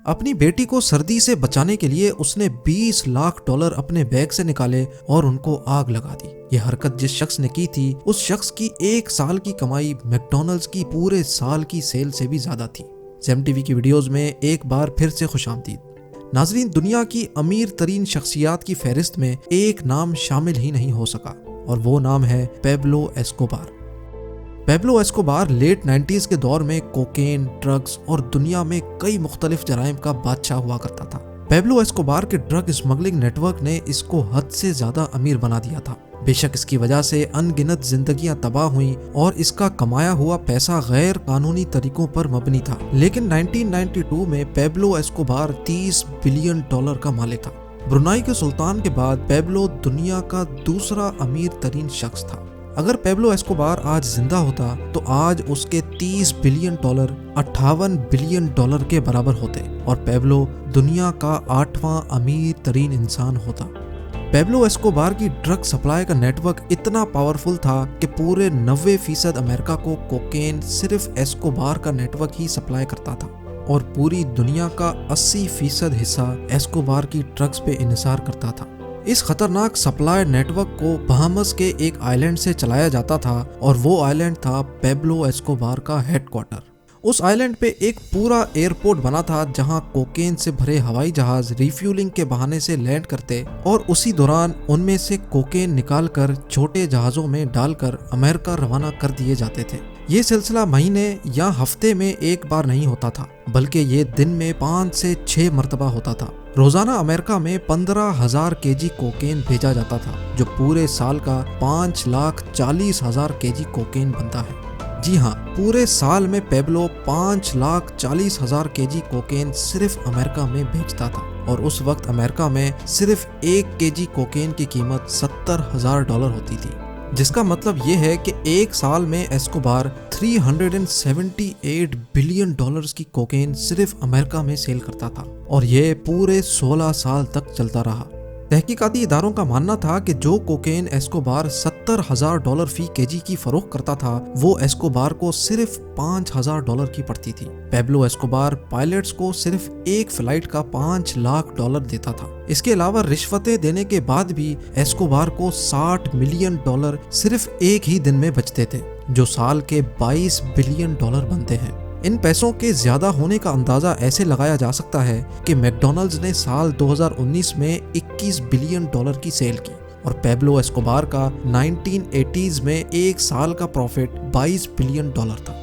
اپنی بیٹی کو سردی سے بچانے کے لیے اس نے $20 لاکھ اپنے بیگ سے نکالے اور ان کو آگ لگا دی۔ یہ حرکت جس شخص نے کی تھی اس شخص کی 1 سال کی کمائی میکڈونلڈز کی پورے سال کی سیل سے بھی زیادہ تھی۔ زیم ٹی وی کی ویڈیوز میں ایک بار پھر سے خوش آمدید۔ ناظرین، دنیا کی امیر ترین شخصیات کی فہرست میں ایک نام شامل ہی نہیں ہو سکا اور وہ نام ہے Pablo Escobar. Pablo Escobar late 90s کے دور میں کوکین، ڈرگز اور دنیا میں کئی مختلف جرائم کا بادشاہ ہوا کرتا تھا۔ پیبلو ایسکوبار کے ڈرگ اسمگلنگ نیٹ ورک نے اس کو حد سے زیادہ امیر بنا دیا تھا۔ بے شک اس کی وجہ سے ان گنت زندگیاں تباہ ہوئیں اور اس کا کمایا ہوا پیسہ غیر قانونی طریقوں پر مبنی تھا، لیکن 1992 میں پیبلو ایسکوبار $30 بلین کا مالک تھا۔ برونائی کے سلطان کے بعد پیبلو دنیا کا دوسرا امیر ترین شخص تھا۔ اگر پیبلو ایسکوبار آج زندہ ہوتا تو آج اس کے $30 بلین $58 بلین کے برابر ہوتے اور پیبلو دنیا کا 8واں امیر ترین انسان ہوتا۔ پیبلو ایسکوبار کی ڈرگ سپلائی کا نیٹ ورک اتنا پاورفل تھا کہ پورے 90% امریکہ کو کوکین صرف ایسکوبار کا نیٹ ورک ہی سپلائی کرتا تھا اور پوری دنیا کا 80% حصہ ایسکوبار کی ڈرگز پہ انحصار کرتا تھا۔ اس خطرناک سپلائی نیٹ ورک کو بہامس کے ایک آئی لینڈ سے چلایا جاتا تھا اور وہ آئی لینڈ تھا پیبلو ایسکوبار کا ہیڈ کوارٹر۔ اس آئی لینڈ پہ ایک پورا ایئرپورٹ بنا تھا جہاں کوکین سے بھرے ہوائی جہاز ریفیولنگ کے بہانے سے لینڈ کرتے اور اسی دوران ان میں سے کوکین نکال کر چھوٹے جہازوں میں ڈال کر امریکہ روانہ کر دیے جاتے تھے۔ یہ سلسلہ مہینے یا ہفتے میں ایک بار نہیں ہوتا تھا بلکہ یہ دن میں 5 سے 6 مرتبہ ہوتا تھا۔ روزانہ امریکہ میں 15,000 kg کوکین بھیجا جاتا تھا جو پورے سال کا 5,40,000 kg کوکین بنتا ہے۔ جی ہاں، پورے سال میں پیبلو 5,40,000 kg کوکین صرف امریکہ میں بیچتا تھا اور اس وقت امریکہ میں صرف 1 kg کوکین کی قیمت $70,000 ہوتی تھی، جس کا مطلب یہ ہے کہ ایک سال میں ایسکوبار $378 بلین کی کوکین صرف امریکہ میں سیل کرتا تھا اور یہ پورے 16 سال تک چلتا رہا۔ تحقیقاتی اداروں کا ماننا تھا کہ جو کوکین ایسکوبار $70,000 فی kg کی فروخت کرتا تھا وہ ایسکوبار کو صرف $5,000 کی پڑتی تھی۔ پیبلو ایسکوبار پائلٹس کو صرف ایک فلائٹ کا $5 لاکھ دیتا تھا۔ اس کے علاوہ رشوتیں دینے کے بعد بھی ایسکوبار کو $60 ملین صرف ایک ہی دن میں بچتے تھے جو سال کے $22 بلین بنتے ہیں۔ ان پیسوں کے زیادہ ہونے کا اندازہ ایسے لگایا جا سکتا ہے کہ میکڈونلڈز نے سال 2019 میں $21 بلین کی سیل کی اور پیبلو ایسکوبار کا 1980s میں ایک سال کا پروفٹ $22 بلین تھا،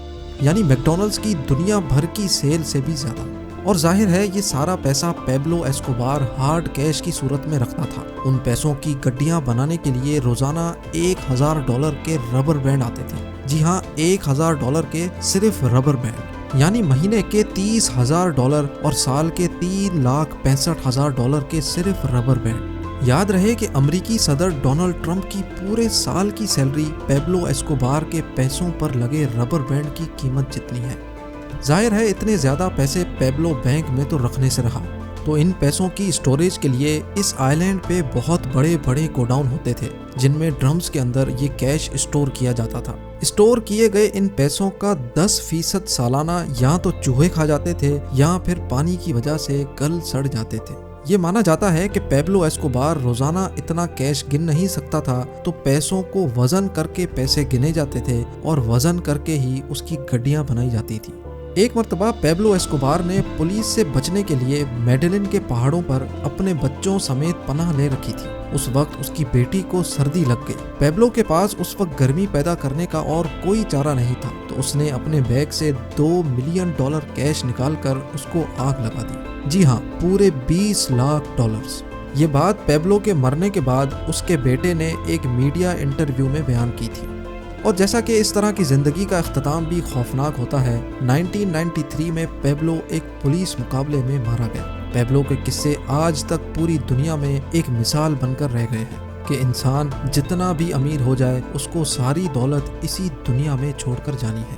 یعنی میکڈونلڈز کی دنیا بھر کی سیل سے بھی زیادہ۔ اور ظاہر ہے یہ سارا پیسہ پیبلو ایسکوبار ہارڈ کیش کی صورت میں رکھتا تھا۔ ان پیسوں کی گڈیاں بنانے کے لیے روزانہ $1,000 کے ربر بینڈ آتے تھے۔ جی ہاں، $1,000 کے صرف ربر بینڈ، یعنی مہینے کے $30,000 اور سال کے $3,65,000 کے صرف ربر بینڈ۔ یاد رہے کہ امریکی صدر ڈونلڈ ٹرمپ کی پورے سال کی سیلری پیبلو ایسکوبار کے پیسوں پر لگے ربر بینڈ کی قیمت جتنی ہے۔ ظاہر ہے اتنے زیادہ پیسے پیبلو بینک میں تو رکھنے سے رہا، تو ان پیسوں کی اسٹوریج کے لیے اس آئی لینڈ پہ بہت بڑے بڑے گوڈاؤن ہوتے تھے جن میں ڈرمز کے اندر یہ کیش اسٹور کیا جاتا تھا۔ اسٹور کیے گئے ان پیسوں کا 10% سالانہ یا تو چوہے کھا جاتے تھے یا پھر پانی کی وجہ سے گل سڑ جاتے تھے۔ یہ مانا جاتا ہے کہ پیبلو ایسکوبار روزانہ اتنا کیش گن نہیں سکتا تھا تو پیسوں کو وزن کر کے پیسے گنے جاتے تھے اور وزن کر کے ہی اس کی گڈیاں بنائی جاتی تھی۔ ایک مرتبہ پیبلو ایسکوبار نے پولیس سے بچنے کے لیے میڈلن کے پہاڑوں پر اپنے بچوں سمیت پناہ لے رکھی تھی۔ اس وقت اس کی بیٹی کو سردی لگ گئی۔ پیبلو کے پاس اس وقت گرمی پیدا کرنے کا اور کوئی چارہ نہیں تھا تو اس نے اپنے بیگ سے $2 ملین کیش نکال کر اس کو آگ لگا دی۔ جی ہاں، پورے $20 لاکھ۔ یہ بات پیبلو کے مرنے کے بعد اس کے بیٹے نے ایک میڈیا انٹرویو میں بیان کی تھی۔ اور جیسا کہ اس طرح کی زندگی کا اختتام بھی خوفناک ہوتا ہے، 1993 میں پیبلو ایک پولیس مقابلے میں مارا گیا۔ پیبلو کے قصے آج تک پوری دنیا میں ایک مثال بن کر رہ گئے ہیں کہ انسان جتنا بھی امیر ہو جائے اس کو ساری دولت اسی دنیا میں چھوڑ کر جانی ہے۔